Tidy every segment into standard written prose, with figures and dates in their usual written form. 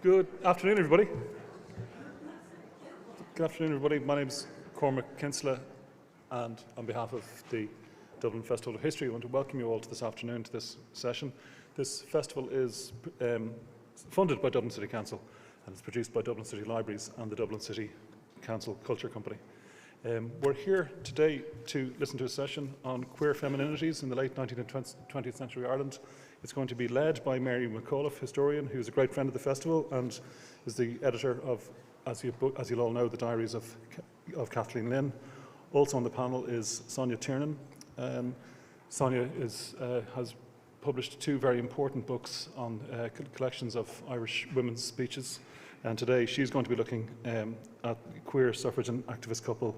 Good afternoon, everybody. Good afternoon, everybody. My name is Cormac Kinsella, and on behalf of the Dublin Festival of History, I want to welcome you all to this afternoon, to this session. This festival is funded by Dublin City Council and is produced by Dublin City Libraries and the Dublin City Council Culture Company. We're here today to listen to a session on queer femininities in the late 19th and 20th century Ireland. It's going to be led by Mary McAuliffe, historian, who's a great friend of the festival and is the editor of, as you'll all know, the diaries of Kathleen Lynn. Also on the panel is Sonja Tiernan. Sonja has published two very important books on collections of Irish women's speeches, and today she's going to be looking at queer suffrage and activist couple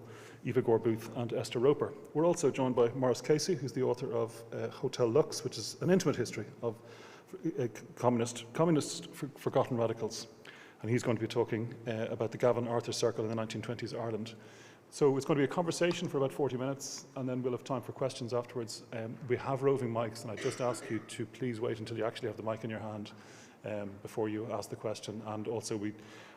Gore and Esther Roper. We're also joined by Maurice Casey, who's the author of Hotel Lux, which is an intimate history of communist forgotten radicals, and he's going to be talking about the Gavin Arthur circle in the 1920s Ireland. So it's going to be a conversation for about 40 minutes, and then we'll have time for questions afterwards. We have roving mics, and I just ask you to please wait until you actually have the mic in your hand before you ask the question. And also,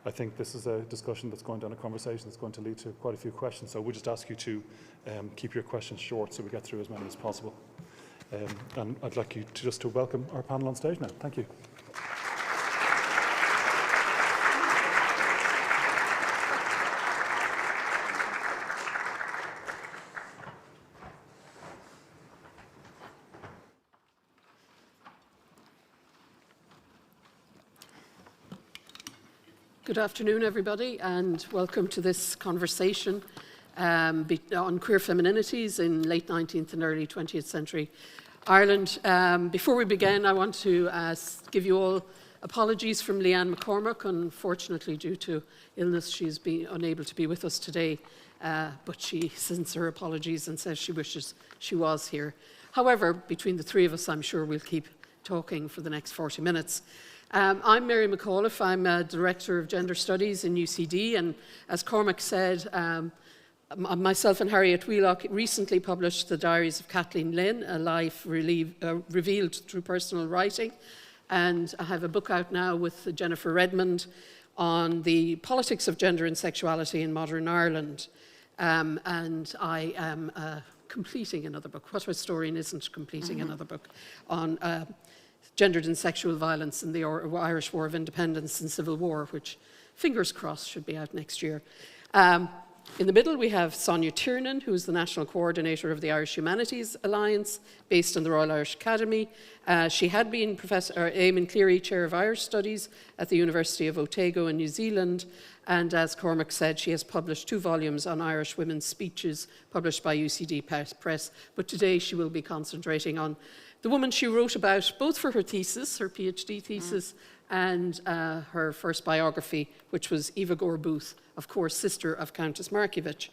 I think this is a discussion that's going down, a conversation that's going to lead to quite a few questions. So we just ask you to keep your questions short so we get through as many as possible. And I'd like you to welcome our panel on stage now. Thank you. Good afternoon, everybody, and welcome to this conversation on queer femininities in late 19th and early 20th century Ireland. Before we begin, I want to give you all apologies from Leanne McCormack. Unfortunately, due to illness, she's been unable to be with us today, but she sends her apologies and says she wishes she was here. However, between the three of us, I'm sure we'll keep talking for the next 40 minutes. I'm Mary McAuliffe. I'm a Director of Gender Studies in UCD, and as Cormac said, myself and Harriet Wheelock recently published the Diaries of Kathleen Lynn, a life revealed through personal writing, and I have a book out now with Jennifer Redmond on the politics of gender and sexuality in modern Ireland, and I am completing another book. What historian isn't completing another book on gendered and sexual violence in the Irish War of Independence and Civil War, which, fingers crossed, should be out next year. In the middle, we have Sonja Tiernan, who is the National Coordinator of the Irish Humanities Alliance, based in the Royal Irish Academy. She had been Professor Eamon Cleary Chair of Irish Studies at the University of Otago in New Zealand, and as Cormac said, she has published 2 volumes on Irish women's speeches, published by UCD Press, but today she will be concentrating on the woman she wrote about, both for her thesis, her PhD thesis, and her first biography, which was Gore, of course, sister of Countess Markievicz.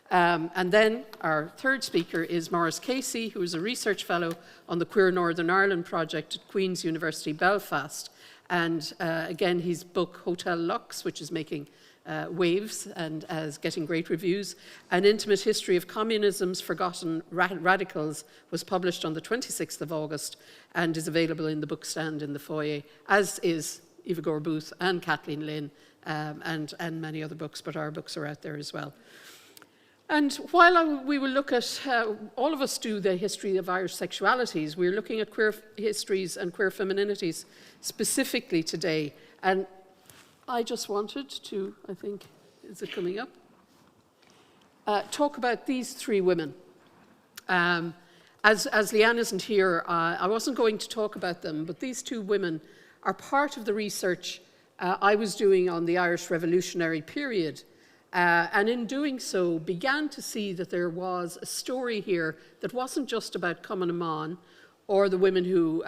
And then our third speaker is Maurice Casey, who is a research fellow on the Queer Northern Ireland project at Queen's University Belfast. And again, his book, Hotel Lux, which is making waves and as getting great reviews. An Intimate History of Communism's Forgotten Radicals was published on the 26th of August and is available in the bookstand in the foyer, as is Gore and Kathleen Lynn and many other books, but our books are out there as well. And while we will look at, all of us do the history of Irish sexualities, we're looking at queer histories and queer femininities specifically today. And I just wanted to, I think, is it coming up? Talk about these 3 women. As Leanne isn't here, I wasn't going to talk about them, but these 2 women are part of the research I was doing on the Irish revolutionary period. And in doing so, began to see that there was a story here that wasn't just about Cumann na mBan, or the women who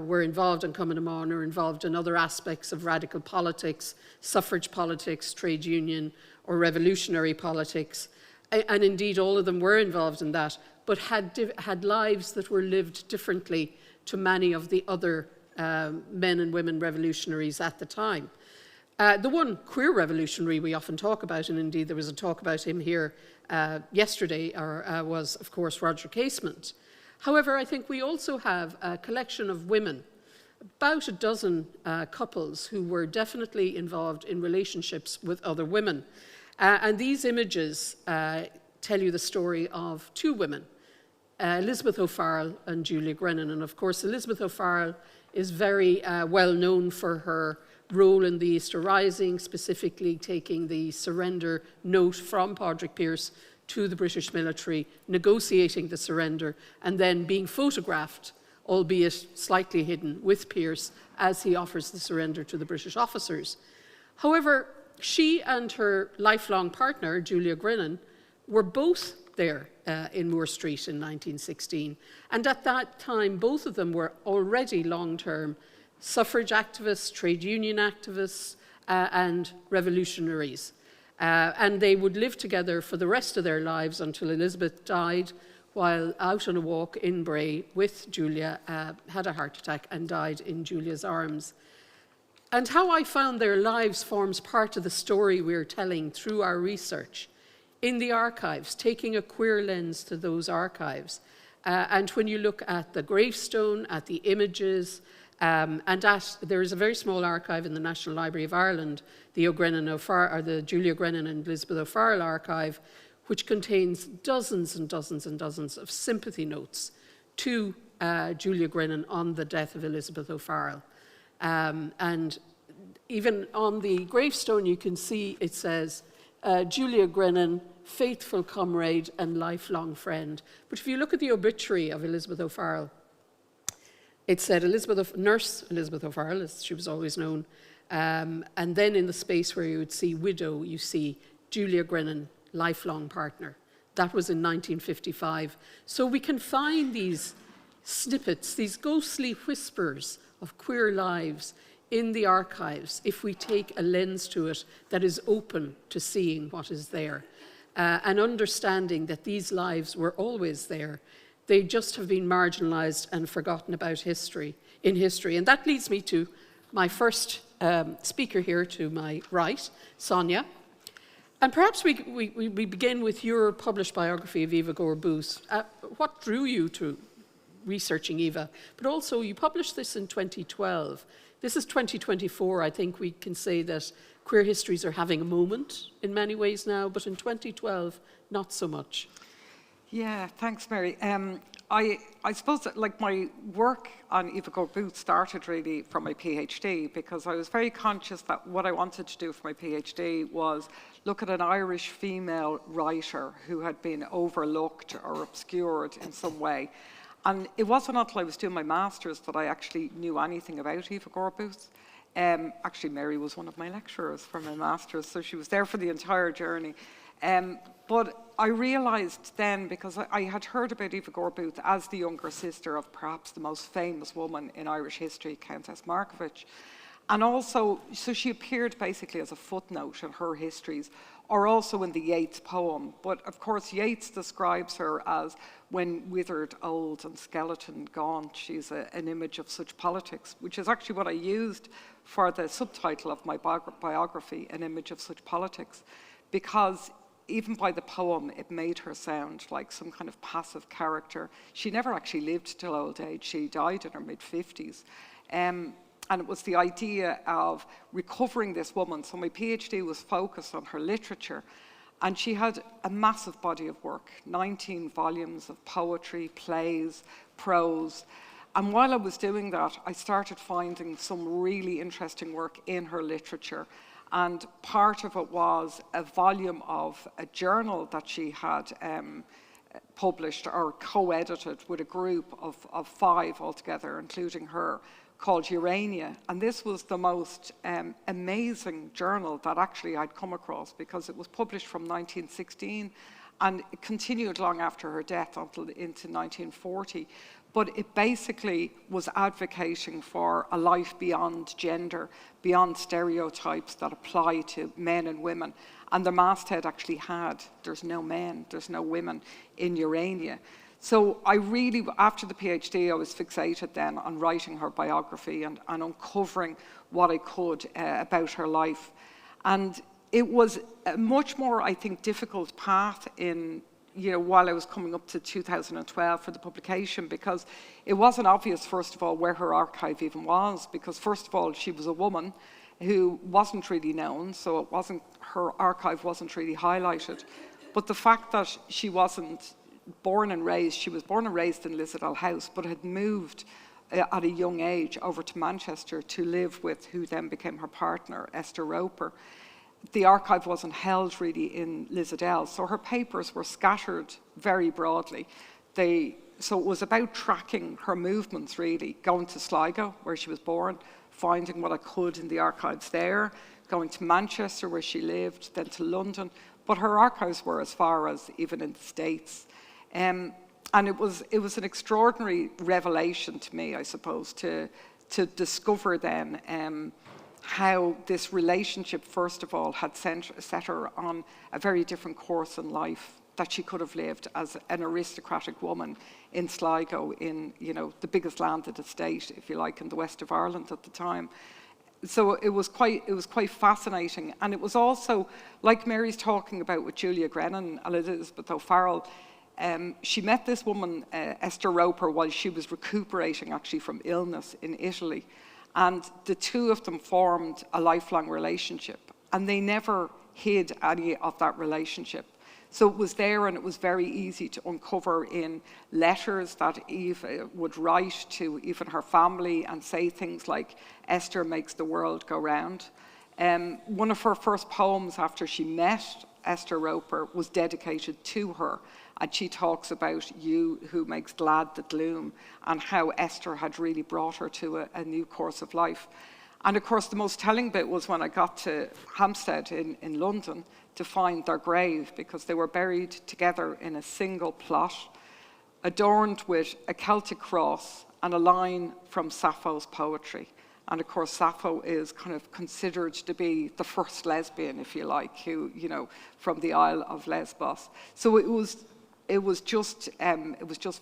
were involved in Cumann na mBan or involved in other aspects of radical politics, suffrage politics, trade union, or revolutionary politics. And indeed, all of them were involved in that, but had lives that were lived differently to many of the other men and women revolutionaries at the time. The one queer revolutionary we often talk about, and indeed there was a talk about him here yesterday, was, of course, Roger Casement. However, I think we also have a collection of women, about a dozen couples who were definitely involved in relationships with other women. And these images tell you the story of two women, Elizabeth O'Farrell and Julia Grennan. And of course, Elizabeth O'Farrell is very well known for her role in the Easter Rising, specifically taking the surrender note from Padraig Pearse to the British military, negotiating the surrender, and then being photographed, albeit slightly hidden, with Pearse as he offers the surrender to the British officers. However, she and her lifelong partner, Julia Grennan, were both there in Moore Street in 1916. And at that time, both of them were already long-term suffrage activists, trade union activists, and revolutionaries. And they would live together for the rest of their lives until Elizabeth died while out on a walk in Bray with Julia, had a heart attack and died in Julia's arms. And how I found their lives forms part of the story we're telling through our research in the archives, taking a queer lens to those archives. And when you look at the gravestone, at the images, there is a very small archive in the National Library of Ireland, the Julia Grennan and Elizabeth O'Farrell archive, which contains dozens and dozens and dozens of sympathy notes to Julia Grennan on the death of Elizabeth O'Farrell. And even on the gravestone, you can see it says, Julia Grennan, faithful comrade and lifelong friend. But if you look at the obituary of Elizabeth O'Farrell, it said Nurse Elizabeth O'Farrell, as she was always known, and then in the space where you would see widow, you see Julia Grennan, lifelong partner. That was in 1955. So we can find these snippets, these ghostly whispers of queer lives in the archives if we take a lens to it that is open to seeing what is there and understanding that these lives were always there. They just have been marginalised and forgotten about in history. And that leads me to my first speaker here to my right, Sonja. And perhaps we begin with your published biography of Eva Gore Booth. What drew you to researching Eva? But also, you published this in 2012. This is 2024. I think we can say that queer histories are having a moment in many ways now, but in 2012, not so much. Yeah, thanks, Mary. I suppose that, like, my work on Eva Gore Booth started really from my PhD, because I was very conscious that what I wanted to do for my PhD was look at an Irish female writer who had been overlooked or obscured in some way. And it wasn't until I was doing my master's that I actually knew anything about Eva Gore Booth. Actually, Mary was one of my lecturers for my master's, so she was there for the entire journey. But I realised then, because I had heard about Eva Gore Booth as the younger sister of perhaps the most famous woman in Irish history, Countess Markievicz. And also, so she appeared basically as a footnote in her histories, or also in the Yeats poem. But of course, Yeats describes her as, when withered, old and skeleton gaunt, she's an image of such politics, which is actually what I used for the subtitle of my biography, An Image of Such Politics, because even by the poem, it made her sound like some kind of passive character. She never actually lived till old age. She died in her mid-50s. And it was the idea of recovering this woman. So my PhD was focused on her literature. And she had a massive body of work, 19 volumes of poetry, plays, prose. And while I was doing that, I started finding some really interesting work in her literature. And part of it was a volume of a journal that she had published or co-edited with a group of 5 altogether, including her, called Urania. And this was the most amazing journal that actually I'd come across, because it was published from 1916 and it continued long after her death until into 1940. But it basically was advocating for a life beyond gender, beyond stereotypes that apply to men and women. And the masthead actually had, there's no men, there's no women in Urania. So I really, after the PhD, I was fixated then on writing her biography and uncovering what I could about her life. And it was a much more, I think, difficult path in while I was coming up to 2012 for the publication, because it wasn't obvious, first of all, where her archive even was, because first of all, she was a woman who wasn't really known, so her archive wasn't really highlighted. But the fact that she wasn't born and raised, she was born and raised in Lissadell House, but had moved at a young age over to Manchester to live with who then became her partner, Esther Roper. The archive wasn't held really in Lissadell, so her papers were scattered very broadly. So it was about tracking her movements really, going to Sligo, where she was born, finding what I could in the archives there, going to Manchester, where she lived, then to London. But her archives were as far as even in the States. And it was an extraordinary revelation to me, I suppose, to discover then how this relationship, first of all, had set her on a very different course in life that she could have lived as an aristocratic woman in Sligo, in the biggest landed estate, if you like, in the west of Ireland at the time. So it was quite fascinating, and it was also, like Mary's talking about with Julia Grennan and Elizabeth O'Farrell, she met this woman, Esther Roper, while she was recuperating actually from illness in Italy. And the two of them formed a lifelong relationship, and they never hid any of that relationship. So it was there, and it was very easy to uncover in letters that Eve would write to even her family and say things like, Esther makes the world go round. One of her first poems after she met Esther Roper was dedicated to her, and she talks about you who makes glad the gloom, and how Esther had really brought her to a new course of life. And of course, the most telling bit was when I got to Hampstead in London to find their grave, because they were buried together in a single plot, adorned with a Celtic cross and a line from Sappho's poetry. And of course, Sappho is kind of considered to be the first lesbian, if you like, who, from the Isle of Lesbos. So it was just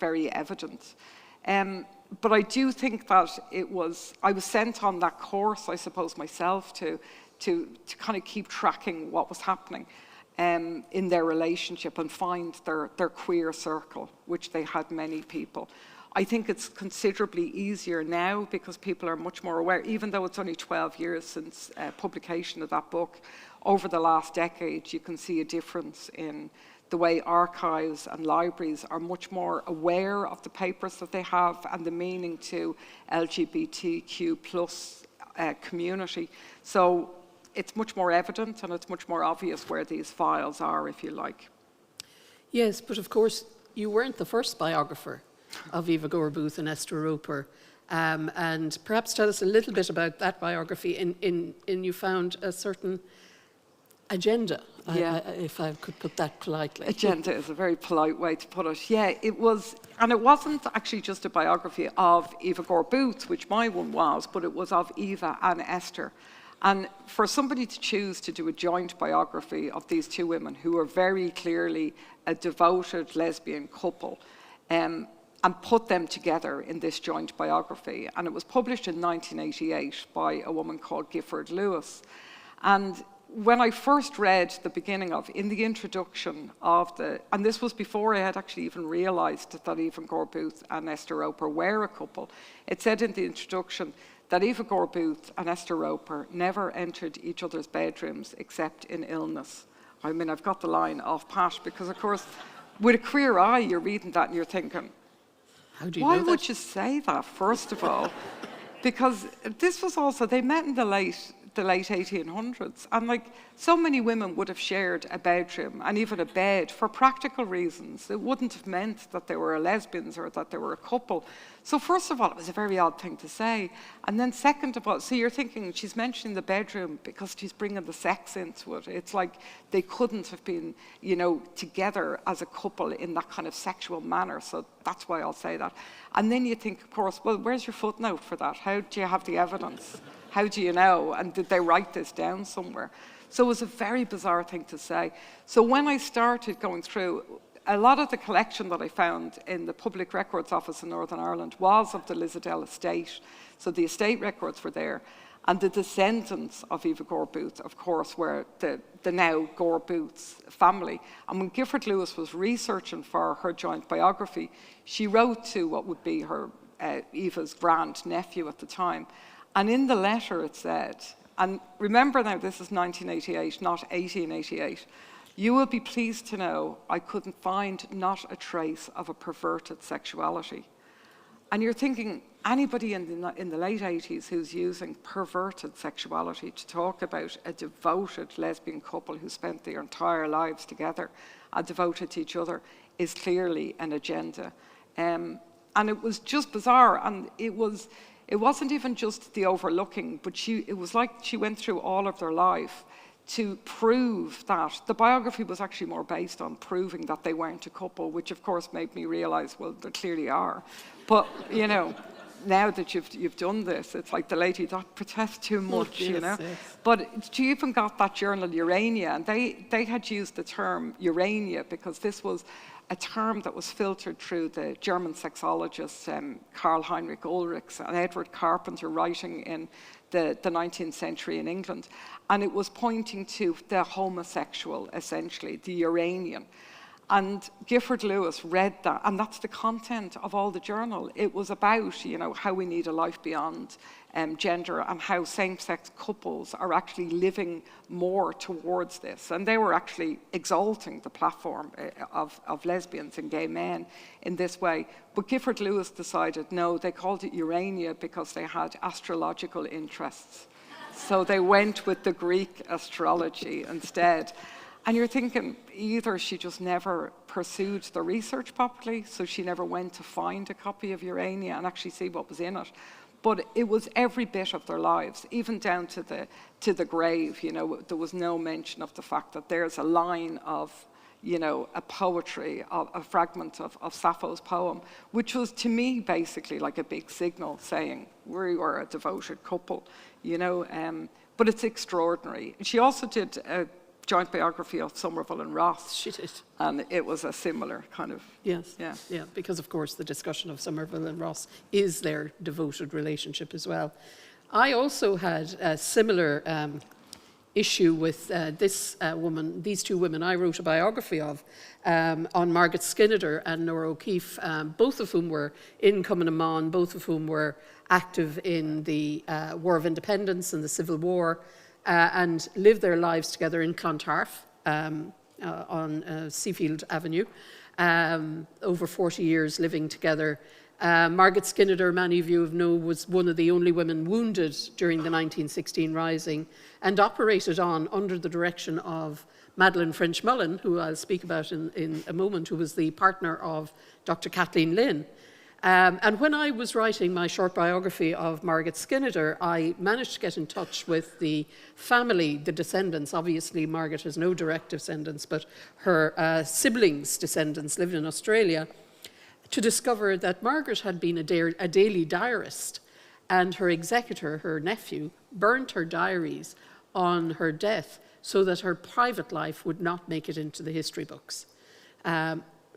very evident. But I do think that I was sent on that course, I suppose, myself to kind of keep tracking what was happening in their relationship and find their queer circle, which they had many people. I think it's considerably easier now because people are much more aware, even though it's only 12 years since publication of that book. Over the last decade, you can see a difference in the way archives and libraries are much more aware of the papers that they have and the meaning to LGBTQ plus community. So it's much more evident and it's much more obvious where these files are, if you like. Yes, but of course, you weren't the first biographer of Eva Gore Booth and Esther Roper. And perhaps tell us a little bit about that biography. In you found a certain agenda, if I could put that politely. Agenda is a very polite way to put it. Yeah, it was, and it wasn't actually just a biography of Eva Gore Booth, which my one was, but it was of Eva and Esther. And for somebody to choose to do a joint biography of these two women who are very clearly a devoted lesbian couple, and put them together in this joint biography. And it was published in 1988 by a woman called Gifford Lewis. And when I first read the beginning in the introduction of and this was before I had actually even realized that Eva Gore Booth and Esther Roper were a couple, it said in the introduction that Eva Gore Booth and Esther Roper never entered each other's bedrooms except in illness. I mean, I've got the line off pat because, of course, with a queer eye, you're reading that and you're thinking, how do you know that? Why would you say that, first of all? Because this was also, they met in the late 1800s, and like so many women would have shared a bedroom and even a bed for practical reasons. It wouldn't have meant that they were lesbians or that they were a couple. So first of all, it was a very odd thing to say. And then second of all, so you're thinking she's mentioning the bedroom because she's bringing the sex into it. It's like they couldn't have been, together as a couple in that kind of sexual manner. So that's why I'll say that. And then you think, of course, well, where's your footnote for that? How do you have the evidence? How do you know? And did they write this down somewhere? So it was a very bizarre thing to say. So when I started going through, a lot of the collection that I found in the Public Records Office in Northern Ireland was of the Lissadell estate. So the estate records were there. And the descendants of Eva Gore Booth, of course, were the now Gore Booth's family. And when Gifford Lewis was researching for her joint biography, she wrote to what would be her Eva's grand-nephew at the time. And in the letter it said, and remember now this is 1988, not 1888, "You will be pleased to know I couldn't find not a trace of a perverted sexuality." And you're thinking, anybody in the late 80s who's using perverted sexuality to talk about a devoted lesbian couple who spent their entire lives together and devoted to each other is clearly an agenda. And it was just bizarre, and it wasn't even just the overlooking, but it was like she went through all of their life to prove that. The biography was actually more based on proving that they weren't a couple, which of course made me realize, well, they clearly are. But, you know, now that you've done this, it's like the lady that protests too much, yes, you know. Yes. But she even got that journal Urania, and they had used the term Urania because this was a term that was filtered through the German sexologists Karl Heinrich Ulrichs and Edward Carpenter writing in the 19th century in England. And it was pointing to the homosexual, essentially, the Uranian. And Gifford Lewis read that, and that's the content of all the journal. It was about, you know, how we need a life beyond gender and how same-sex couples are actually living more towards this. And they were actually exalting the platform of lesbians and gay men in this way. But Gifford Lewis decided, no, they called it Urania because they had astrological interests. So they went with the Greek astrology instead. And you're thinking, either she just never pursued the research properly, so she never went to find a copy of Urania and actually see what was in it. But it was every bit of their lives, even down to the grave. You know, there was no mention of the fact that there's a line of, you know, a poetry, a fragment of Sappho's poem, which was to me basically like a big signal saying we were a devoted couple, you know. But it's extraordinary. She also did a joint biography of Somerville and Ross. She did. And it was a similar kind of... Yes, yeah, because of course the discussion of Somerville and Ross is their devoted relationship as well. I also had a similar issue with these two women I wrote a biography of, on Margaret Skinnider and Nora O'Keeffe, both of whom were in Cumann na mBan, both of whom were active in the War of Independence and the Civil War, and lived their lives together in Clontarf on Seafield Avenue, over 40 years living together. Margaret Skinnider, many of you know, was one of the only women wounded during the 1916 Rising and operated on under the direction of Madeleine French-Mullen, who I'll speak about in a moment, who was the partner of Dr. Kathleen Lynn. And when I was writing my short biography of Margaret Skinnider, I managed to get in touch with the family, the descendants. Obviously, Margaret has no direct descendants, but her siblings' descendants lived in Australia, to discover that Margaret had been a daily diarist, and her executor, her nephew, burnt her diaries on her death so that her private life would not make it into the history books.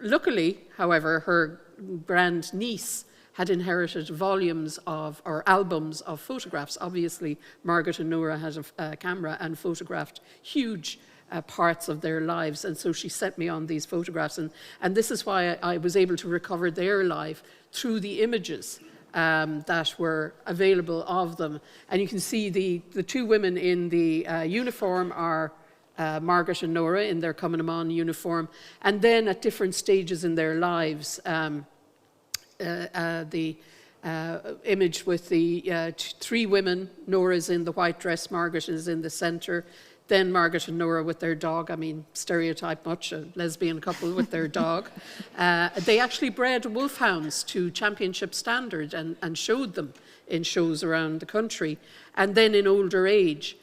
Luckily, however, her grandniece had inherited volumes of, or albums of photographs. Obviously, Margaret and Nora had a camera and photographed huge parts of their lives, and so she sent me on these photographs, and this is why I was able to recover their life through the images that were available of them. And you can see the two women in the uniform are Margaret and Nora in their Cumann na mBan uniform, and then at different stages in their lives, the image with the three women, Nora's in the white dress, Margaret is in the centre, then Margaret and Nora with their dog. I mean, stereotype much, a lesbian couple with their dog. They actually bred wolfhounds to championship standard and showed them in shows around the country, and then in older age.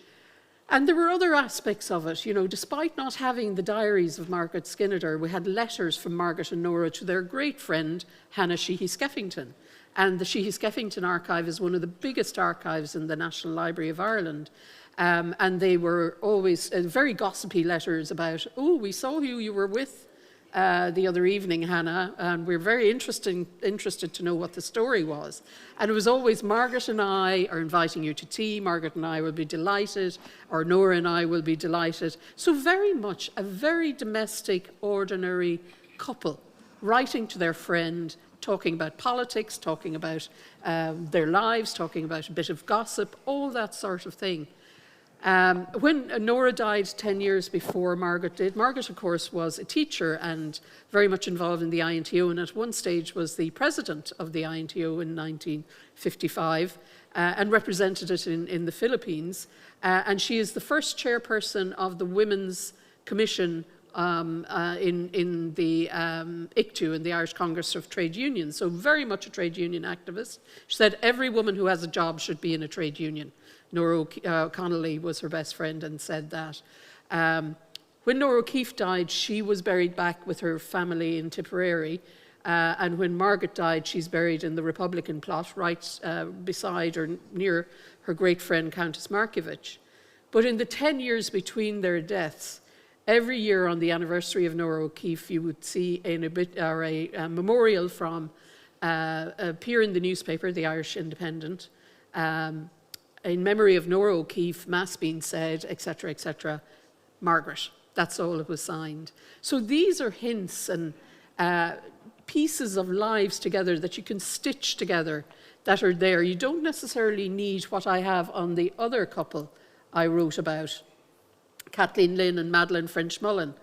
And there were other aspects of it. You know, despite not having the diaries of Margaret Skinnider, we had letters from Margaret and Nora to their great friend, Hannah Sheehy-Skeffington. And the Sheehy-Skeffington archive is one of the biggest archives in the National Library of Ireland. And they were always very gossipy letters about, oh, we saw you were with the other evening, Hannah, and we're very interested to know what the story was. And it was always, Margaret and I are inviting you to tea, Margaret and I will be delighted, or Nora and I will be delighted. So very much a very domestic, ordinary couple, writing to their friend, talking about politics, talking about their lives, talking about a bit of gossip, all that sort of thing. When Nora died 10 years before Margaret did, Margaret, of course, was a teacher and very much involved in the INTO, and at one stage was the president of the INTO in 1955 and represented it in the Philippines. And she is the first chairperson of the Women's Commission in the ICTU, in the Irish Congress of Trade Unions, so very much a trade union activist. She said every woman who has a job should be in a trade union. Nora O'Connelly was her best friend and said that. When Nora O'Keeffe died, she was buried back with her family in Tipperary, and when Margaret died, she's buried in the Republican plot right beside or near her great friend Countess Markievicz. But in the 10 years between their deaths, every year on the anniversary of Nora O'Keeffe, you would see a memorial from appear in the newspaper, the Irish Independent, in memory of Nora O'Keeffe, mass being said, etc., etc., Margaret. That's all it was signed. So these are hints and pieces of lives together that you can stitch together that are there. You don't necessarily need what I have on the other couple I wrote about, Kathleen Lynn and Madeleine French-Mullen.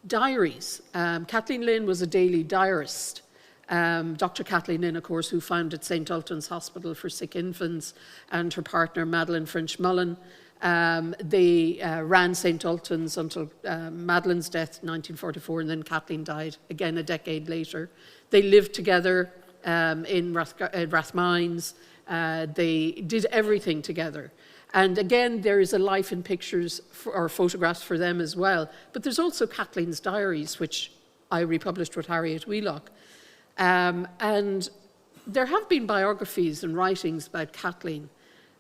Diaries. Kathleen Lynn was a daily diarist. Dr. Kathleen Lynn, of course, who founded St. Ultan's Hospital for Sick Infants, and her partner, Madeleine French-Mullen. They ran St. Ultan's until Madeleine's death in 1944, and then Kathleen died again a decade later. They lived together in Rathmines. They did everything together. And again, there is a life in pictures or photographs for them as well. But there's also Kathleen's diaries, which I republished with Harriet Wheelock. And there have been biographies and writings about Kathleen,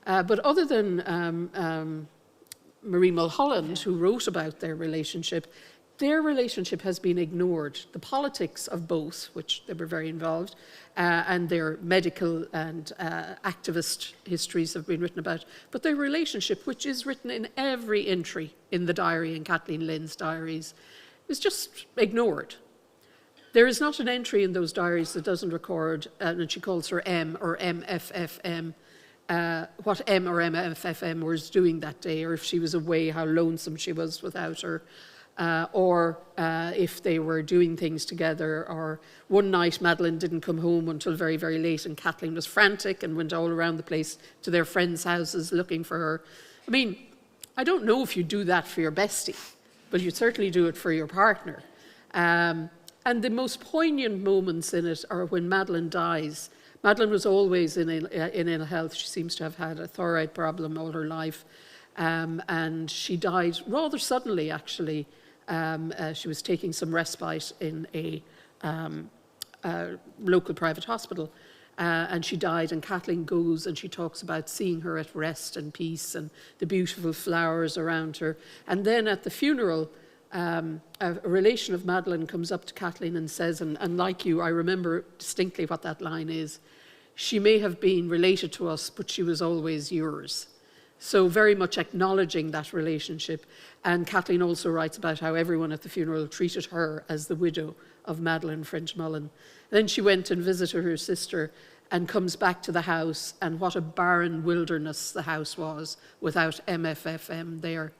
but other than Marie Mulholland, who wrote about their relationship has been ignored. The politics of both, which they were very involved, and their medical and activist histories have been written about, but their relationship, which is written in every entry in the diary, in Kathleen Lynn's diaries, is just ignored. There is not an entry in those diaries that doesn't record, and she calls her M or MFFM, what M or MFFM was doing that day, or if she was away, how lonesome she was without her, or if they were doing things together, or one night Madeleine didn't come home until very, very late and Kathleen was frantic and went all around the place to their friends' houses looking for her. I mean, I don't know if you do that for your bestie, but you certainly do it for your partner. And the most poignant moments in it are when Madeleine dies. Madeleine was always in ill health. She seems to have had a thyroid problem all her life. And she died rather suddenly, actually. She was taking some respite in a local private hospital. And she died, and Kathleen goes and she talks about seeing her at rest and peace and the beautiful flowers around her. And then at the funeral, a relation of Madeleine comes up to Kathleen and says, and like you, I remember distinctly what that line is, she may have been related to us, but she was always yours. So very much acknowledging that relationship. And Kathleen also writes about how everyone at the funeral treated her as the widow of Madeleine French-Mullen. Then she went and visited her sister and comes back to the house, and what a barren wilderness the house was without MFFM there.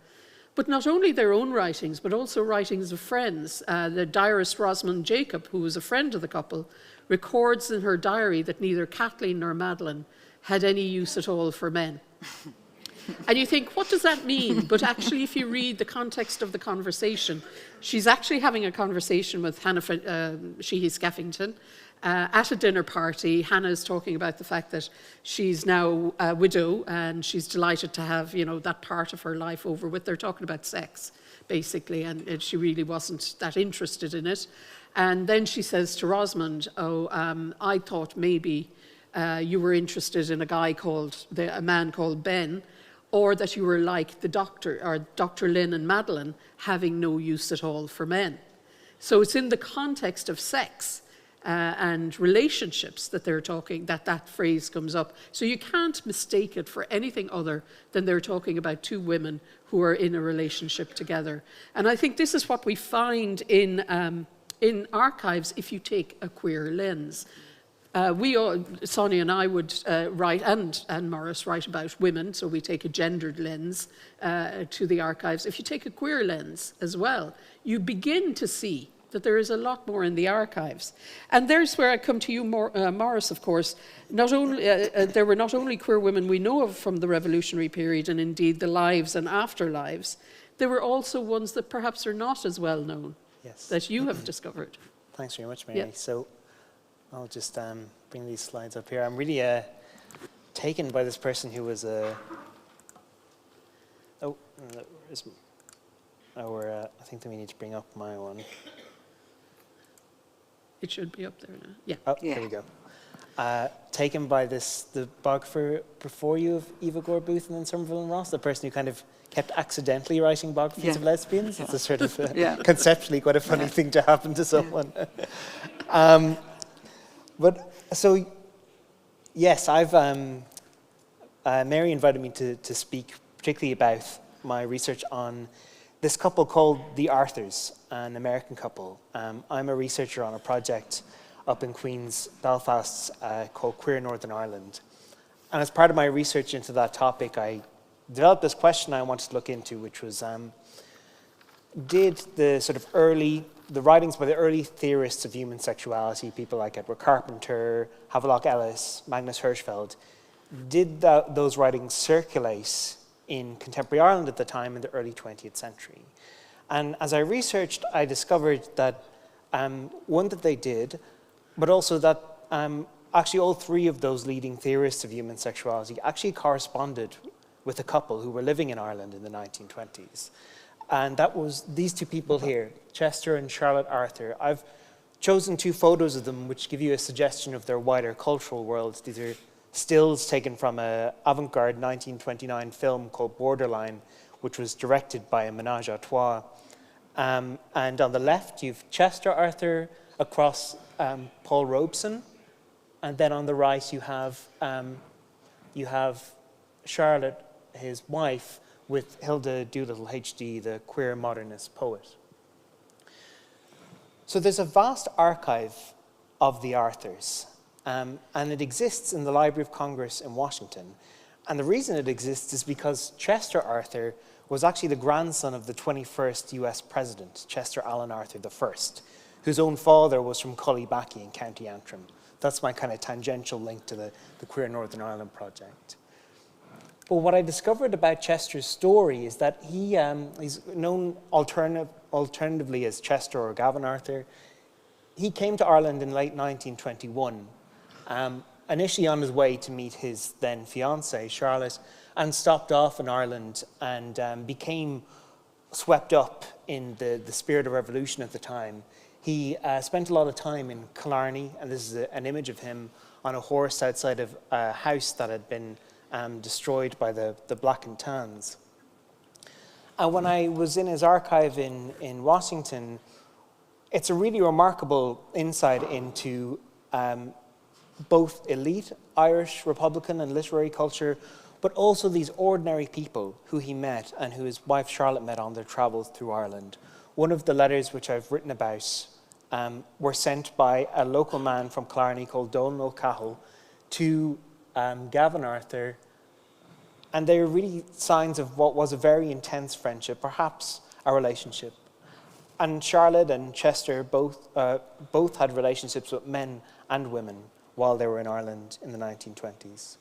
But not only their own writings, but also writings of friends. The diarist Rosamond Jacob, who was a friend of the couple, records in her diary that neither Kathleen nor Madeleine had any use at all for men. And you think, what does that mean? But actually, if you read the context of the conversation, she's actually having a conversation with Hannah Sheehy Skeffington at a dinner party. Hannah is talking about the fact that she's now a widow and she's delighted to have, you know, that part of her life over with. They're talking about sex, basically, and she really wasn't that interested in it. And then she says to Rosamond, I thought maybe you were interested in a man called Ben, or that you were like the doctor, or Dr. Lynn and Madeleine, having no use at all for men. So it's in the context of sex and relationships that they're talking, that phrase comes up. So you can't mistake it for anything other than they're talking about two women who are in a relationship together. And I think this is what we find in archives if you take a queer lens. Sonja and I would write, and Maurice write about women, so we take a gendered lens to the archives. If you take a queer lens as well, you begin to see that there is a lot more in the archives. And there's where I come to you, Maurice, of course. Not only, there were not only queer women we know of from the revolutionary period, and indeed the lives and afterlives, there were also ones that perhaps are not as well known, that you have discovered. Thanks very much, Mary. Yeah. So I'll just bring these slides up here. I'm really taken by this person who was I think that we need to bring up my one. It should be up there now. Yeah. Oh, here we go. Taken by the biographer before you of Eva Gore Booth and then Somerville and Ross, the person who kind of kept accidentally writing biographies of lesbians. It's a sort of conceptually quite a funny thing to happen to someone. But so, yes, I've Mary invited me to speak particularly about my research on this couple called the Arthurs, an American couple. I'm a researcher on a project up in Queen's, Belfast, called Queer Northern Ireland. And as part of my research into that topic, I developed this question I wanted to look into, which was, did the writings by the early theorists of human sexuality, people like Edward Carpenter, Havelock Ellis, Magnus Hirschfeld, did those writings circulate in contemporary Ireland at the time in the early 20th century? And as I researched, I discovered that one, that they did, but also that actually all three of those leading theorists of human sexuality actually corresponded with a couple who were living in Ireland in the 1920s. And that was these two people here, Chester and Charlotte Arthur. I've chosen two photos of them which give you a suggestion of their wider cultural world. These are stills taken from an avant-garde 1929 film called Borderline, which was directed by a menage a trois. And on the left, you've Chester Arthur across Paul Robeson. And then on the right, you have Charlotte, his wife, with Hilda Doolittle, HD, the queer modernist poet. So there's a vast archive of the Arthurs, and it exists in the Library of Congress in Washington. And the reason it exists is because Chester Arthur was actually the grandson of the 21st US president, Chester Alan Arthur I, whose own father was from Cullybackey in County Antrim. That's my kind of tangential link to the Queer Northern Ireland project. But what I discovered about Chester's story is that he's known alternatively as Chester or Gavin Arthur. He came to Ireland in late 1921, initially on his way to meet his then fiancée, Charlotte, and stopped off in Ireland and became swept up in the spirit of revolution at the time. He spent a lot of time in Killarney, and this is an image of him on a horse outside of a house that had been destroyed by the Black and Tans. And when I was in his archive in Washington, it's a really remarkable insight into both elite Irish Republican and literary culture, but also these ordinary people who he met and who his wife Charlotte met on their travels through Ireland. One of the letters which I've written about were sent by a local man from Killarney called Donal O'Cahill to Gavin Arthur, and they were really signs of what was a very intense friendship, perhaps a relationship. And Charlotte and Chester both had relationships with men and women while they were in Ireland in the 1920s.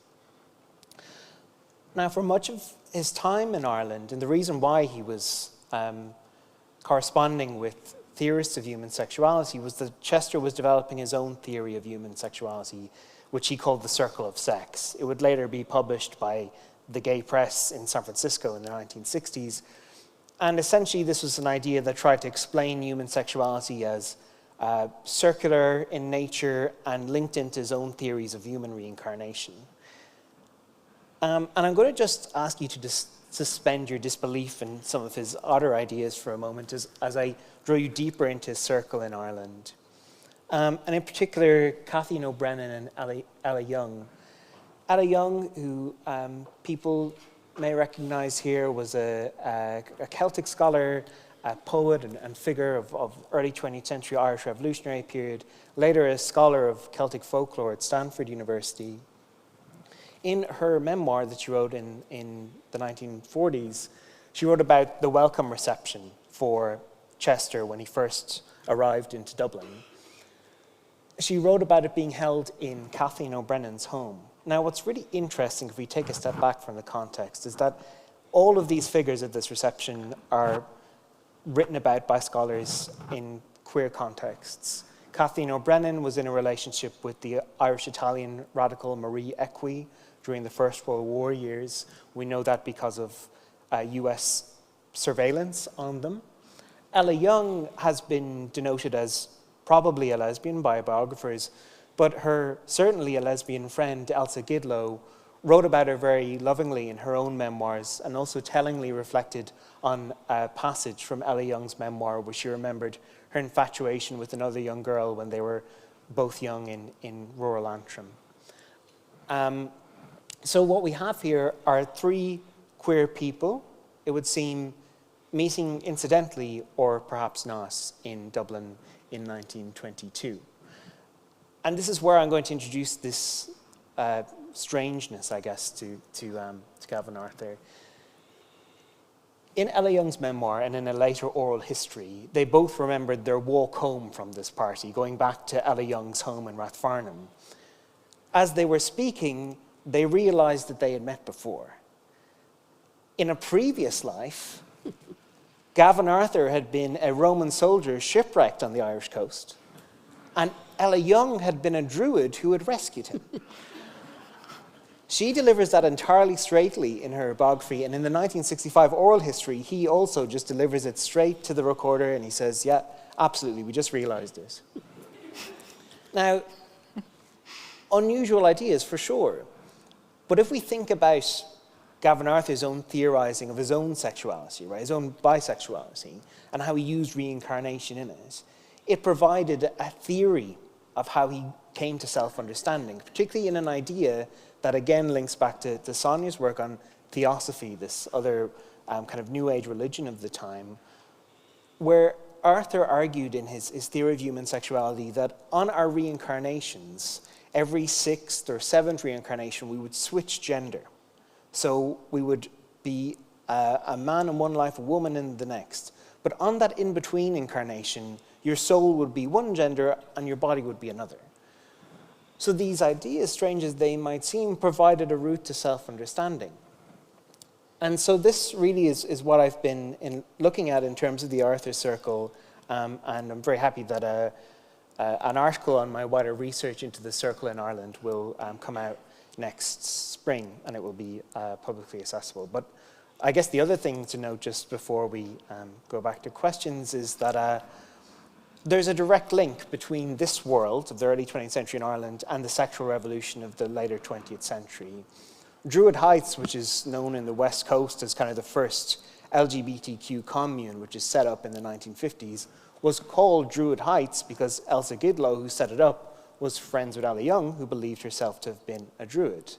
Now, for much of his time in Ireland, and the reason why he was corresponding with theorists of human sexuality was that Chester was developing his own theory of human sexuality, which he called the circle of sex. It would later be published by the gay press in San Francisco in the 1960s. And essentially, this was an idea that tried to explain human sexuality as circular in nature and linked into his own theories of human reincarnation. And I'm going to just ask you to just suspend your disbelief in some of his other ideas for a moment as I draw you deeper into his circle in Ireland. And in particular, Kathleen O'Brennan and Ella Young. Ella Young, who people may recognize here, was a Celtic scholar, a poet and figure of early 20th century Irish revolutionary period, later a scholar of Celtic folklore at Stanford University. In her memoir that she wrote in the 1940s, she wrote about the welcome reception for Chester when he first arrived into Dublin. She wrote about it being held in Kathleen O'Brennan's home. Now, what's really interesting, if we take a step back from the context, is that all of these figures at this reception are written about by scholars in queer contexts. Kathleen O'Brennan was in a relationship with the Irish-Italian radical Marie Equi during the First World War years. We know that because of US surveillance on them. Ella Young has been denoted as probably a lesbian by biographers, but her certainly a lesbian friend, Elsa Gidlow, wrote about her very lovingly in her own memoirs and also tellingly reflected on a passage from Ella Young's memoir where she remembered her infatuation with another young girl when they were both young in rural Antrim. So what we have here are three queer people, it would seem, meeting incidentally or perhaps not in Dublin in 1922. And this is where I'm going to introduce this strangeness, I guess, to Gavin Arthur. In Ella Young's memoir and in a later oral history, they both remembered their walk home from this party, going back to Ella Young's home in Rathfarnham. As they were speaking, they realized that they had met before. In a previous life, Gavin Arthur had been a Roman soldier shipwrecked on the Irish coast, and Ella Young had been a druid who had rescued him. She delivers that entirely straightly in her biography, and in the 1965 oral history, he also just delivers it straight to the recorder, and he says, yeah, absolutely, we just realized this. Now, unusual ideas for sure, but if we think about Gavin Arthur's own theorizing of his own sexuality, right, his own bisexuality, and how he used reincarnation in it, it provided a theory of how he came to self-understanding, particularly in an idea that again links back to Sonja's work on theosophy, this other kind of New Age religion of the time, where Arthur argued in his theory of human sexuality that on our reincarnations, every 6th or 7th reincarnation, we would switch gender. So we would be a man in one life, a woman in the next. But on that in-between incarnation, your soul would be one gender and your body would be another. So these ideas, strange as they might seem, provided a route to self-understanding. And so this really is what I've been looking at in terms of the Arthur Circle, and I'm very happy that an article on my wider research into the circle in Ireland will come out next spring, and it will be publicly accessible. But I guess the other thing to note just before we go back to questions is that there's a direct link between this world of the early 20th century in Ireland and the sexual revolution of the later 20th century. Druid Heights, which is known in the West Coast as kind of the first LGBTQ commune, which is set up in the 1950s, was called Druid Heights because Elsa Gidlow, who set it up, was friends with Ella Young, who believed herself to have been a druid.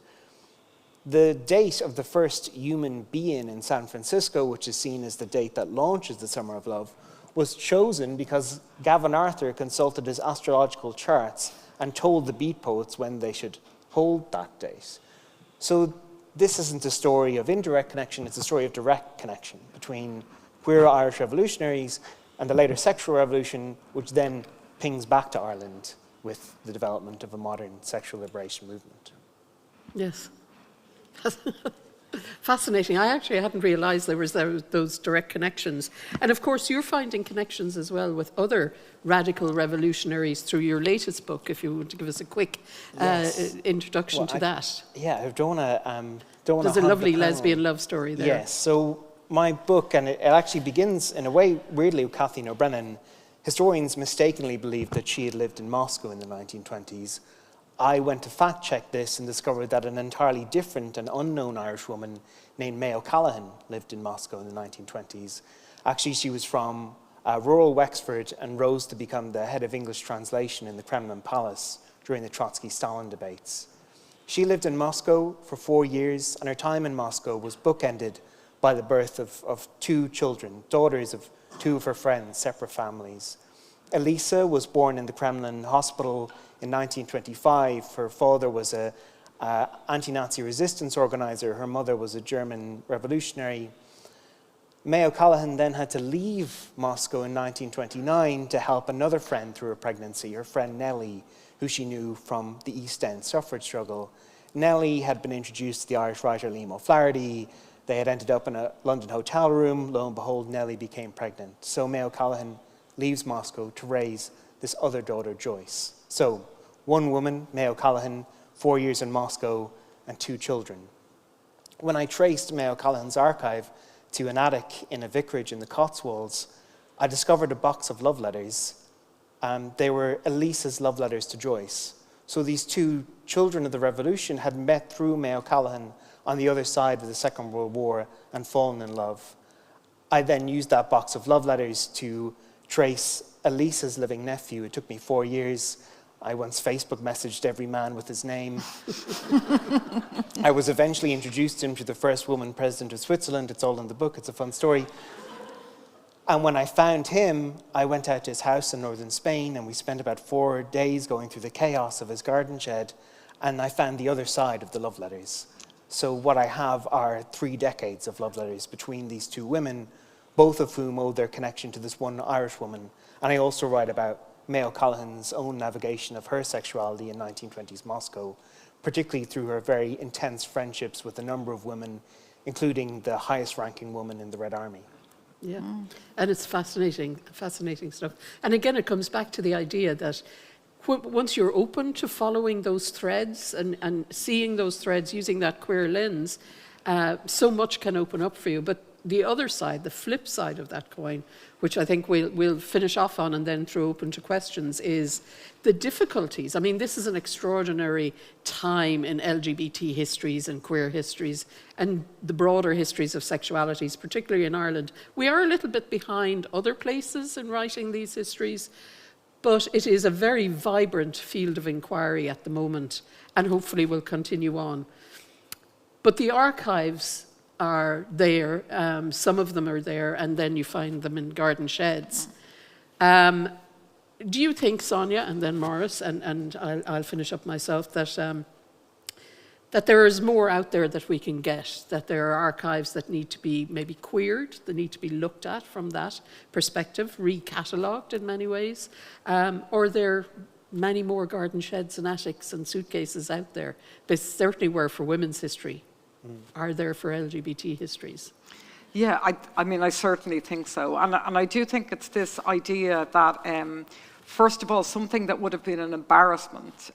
The date of the first human being in San Francisco, which is seen as the date that launches the Summer of Love, was chosen because Gavin Arthur consulted his astrological charts and told the beat poets when they should hold that date. So this isn't a story of indirect connection, it's a story of direct connection between queer Irish revolutionaries and the later sexual revolution, which then pings back to Ireland with the development of a modern sexual liberation movement. Yes. Fascinating. I actually hadn't realised there was those direct connections. And of course, you're finding connections as well with other radical revolutionaries through your latest book, if you would give us a quick introduction to that. Yeah, I don't want to... There's a lovely lesbian love story there. Yes, so my book, and it actually begins in a way, weirdly, with Kathleen O'Brennan. Historians mistakenly believed that she had lived in Moscow in the 1920s. I went to fact check this and discovered that an entirely different and unknown Irish woman named May O'Callaghan lived in Moscow in the 1920s. Actually, she was from rural Wexford and rose to become the head of English translation in the Kremlin Palace during the Trotsky-Stalin debates. She lived in Moscow for 4 years, and her time in Moscow was bookended by the birth of 2 children, daughters of 2 of her friends, separate families. Elisa was born in the Kremlin hospital in 1925. Her father was an anti-Nazi resistance organizer. Her mother was a German revolutionary. May O'Callaghan then had to leave Moscow in 1929 to help another friend through her pregnancy, her friend Nellie, who she knew from the East End suffrage struggle. Nellie had been introduced to the Irish writer Liam O'Flaherty. They had ended up in a London hotel room. Lo and behold, Nellie became pregnant. So May O'Callaghan leaves Moscow to raise this other daughter, Joyce. So, one woman, May O'Callaghan, 4 years in Moscow, and 2 children. When I traced May O'Callaghan's archive to an attic in a vicarage in the Cotswolds, I discovered a box of love letters. They were Elisa's love letters to Joyce. So these 2 children of the Revolution had met through May O'Callaghan on the other side of the Second World War and fallen in love. I then used that box of love letters to trace Elisa's living nephew. It took me 4 years. I once Facebook messaged every man with his name. I was eventually introduced him to the first woman president of Switzerland. It's all in the book. It's a fun story. And when I found him, I went out to his house in northern Spain, and we spent about 4 days going through the chaos of his garden shed, and I found the other side of the love letters. So what I have are 3 decades of love letters between these 2 women, both of whom owe their connection to this one Irish woman. And I also write about May O'Callaghan's own navigation of her sexuality in 1920s Moscow, particularly through her very intense friendships with a number of women, including the highest ranking woman in the Red Army. Yeah, and it's fascinating stuff. And again, it comes back to the idea that once you're open to following those threads and seeing those threads using that queer lens, so much can open up for you. But the other side, the flip side of that coin, which I think we'll finish off on and then throw open to questions, is the difficulties. I mean, this is an extraordinary time in LGBT histories and queer histories and the broader histories of sexualities, particularly in Ireland. We are a little bit behind other places in writing these histories, but it is a very vibrant field of inquiry at the moment and hopefully will continue on. But the archives are there, some of them are there, and then you find them in garden sheds. Do you think, Sonja, and then Maurice, and I'll finish up myself, that there is more out there that we can get, that there are archives that need to be maybe queered, that need to be looked at from that perspective, recatalogued in many ways, or there are many more garden sheds and attics and suitcases out there? They certainly were for women's history. Are there for LGBT histories? Yeah, I mean, I certainly think so. And I do think it's this idea that, first of all, something that would have been an embarrassment,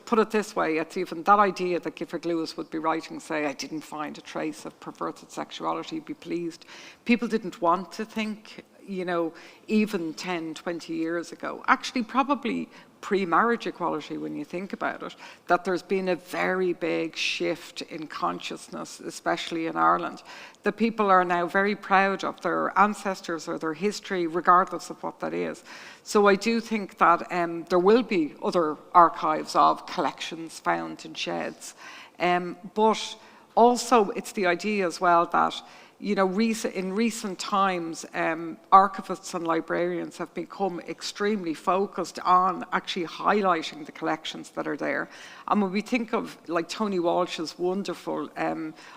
put it this way, it's even that idea that Gifford Lewis would be writing, say, I didn't find a trace of perverted sexuality, be pleased. People didn't want to think, you know, even 10, 20 years ago, actually probably pre-marriage equality when you think about it, that there's been a very big shift in consciousness, especially in Ireland, that people are now very proud of their ancestors or their history, regardless of what that is. So I do think that there will be other archives of collections found in sheds. But also it's the idea as well that, you know, in recent times, archivists and librarians have become extremely focused on actually highlighting the collections that are there. And when we think of, like, Tony Walsh's wonderful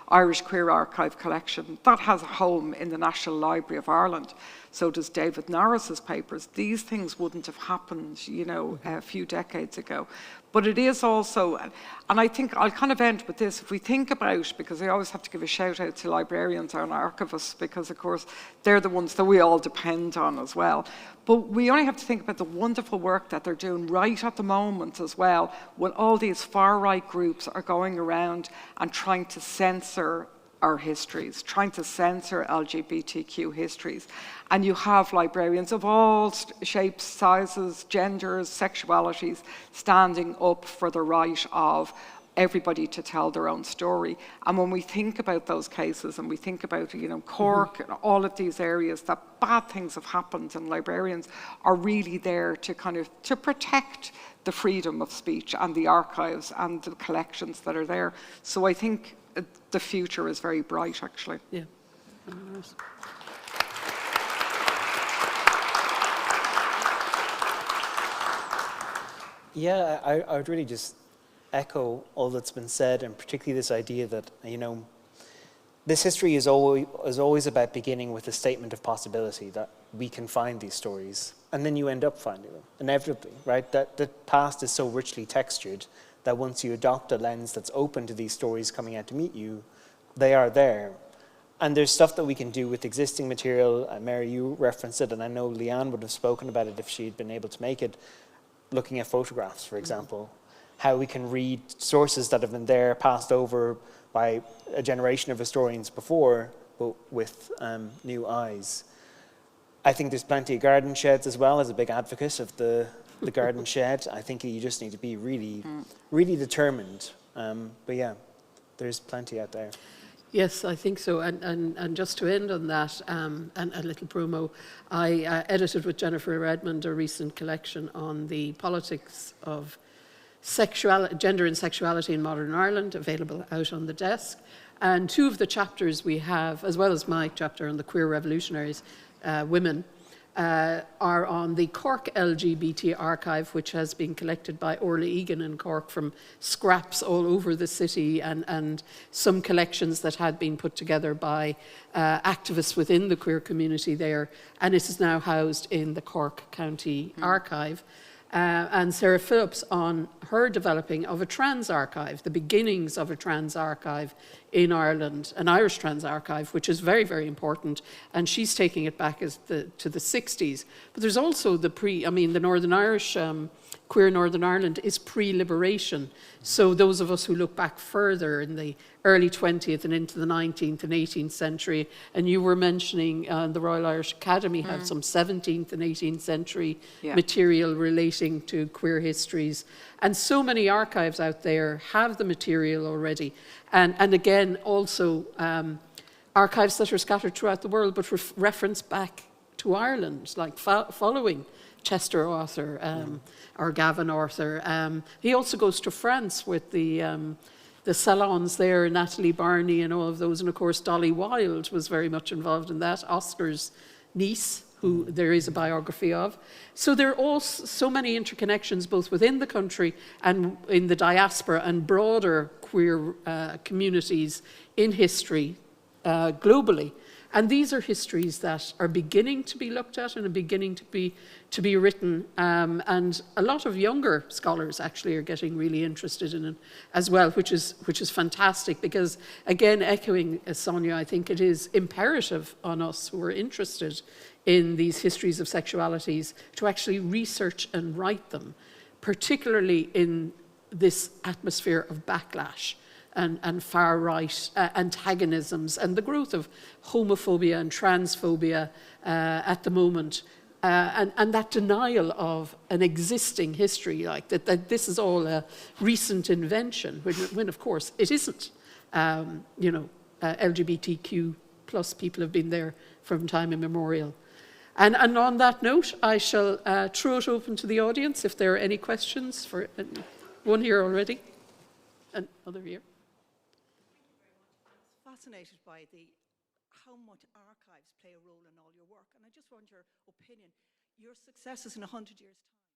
Irish Queer Archive collection, that has a home in the National Library of Ireland. So does David Norris's papers. These things wouldn't have happened, you know, a few decades ago. But it is also, and I think I'll kind of end with this, if we think about, because I always have to give a shout out to librarians and archivists, because of course they're the ones that we all depend on as well. But we only have to think about the wonderful work that they're doing right at the moment as well, when all these far-right groups are going around and trying to censor our histories, trying to censor LGBTQ histories. And you have librarians of all shapes, sizes, genders, sexualities standing up for the right of everybody to tell their own story. And when we think about those cases and we think about, Cork and all of these areas that bad things have happened, and librarians are really there to to protect the freedom of speech and the archives and the collections that are there. So I think the future is very bright, actually. Yeah. Yeah, I would really just echo all that's been said, and particularly this idea that, this history is always about beginning with a statement of possibility that we can find these stories, and then you end up finding them, inevitably, right? That the past is so richly textured that once you adopt a lens that's open to these stories coming out to meet you, they are there. And there's stuff that we can do with existing material. Mary, you referenced it, and I know Leanne would have spoken about it if she'd been able to make it, looking at photographs, for example. How we can read sources that have been there, passed over by a generation of historians before, but with new eyes. I think there's plenty of garden sheds as well, as a big advocate of the garden shed. I think you just need to be really, really determined. But yeah, there's plenty out there. Yes, I think so. And just to end on that, and a little promo, I edited with Jennifer Redmond a recent collection on the politics of gender and sexuality in modern Ireland, available out on the desk. And two of the chapters we have, as well as my chapter on the queer revolutionaries, women, are on the Cork LGBT archive, which has been collected by Orla Egan in Cork from scraps all over the city, and some collections that had been put together by activists within the queer community there. And it is now housed in the Cork County Archive. And Sarah Phillips on her developing of a trans archive, the beginnings of a trans archive in Ireland, an Irish trans archive, which is very, very important. And she's taking it back to the 60s. But there's also the Northern Irish, queer Northern Ireland is pre-liberation. So those of us who look back further in the early 20th and into the 19th and 18th century, and you were mentioning the Royal Irish Academy had some 17th and 18th century material relating to queer histories. And so many archives out there have the material already. And again, also archives that are scattered throughout the world, but reference back to Ireland, like following Chester Arthur or Gavin Arthur. He also goes to France with the salons there, Natalie Barney and all of those. And of course, Dolly Wilde was very much involved in that, Oscar's niece, who there is a biography of. So there are all so many interconnections, both within the country and in the diaspora and broader queer communities in history globally. And these are histories that are beginning to be looked at and are beginning to be written. And a lot of younger scholars actually are getting really interested in it as well, which is fantastic. Because again, echoing Sonja, I think it is imperative on us who are interested in these histories of sexualities to actually research and write them, particularly in this atmosphere of backlash and far-right antagonisms and the growth of homophobia and transphobia at the moment, and that denial of an existing history, like that this is all a recent invention, when of course it isn't. LGBTQ plus people have been there from time immemorial. And on that note, I shall throw it open to the audience if there are any questions. For one here already, another here. Fascinated by how much archives play a role in all your work, and I just want your opinion. Your successes in 100 years' time.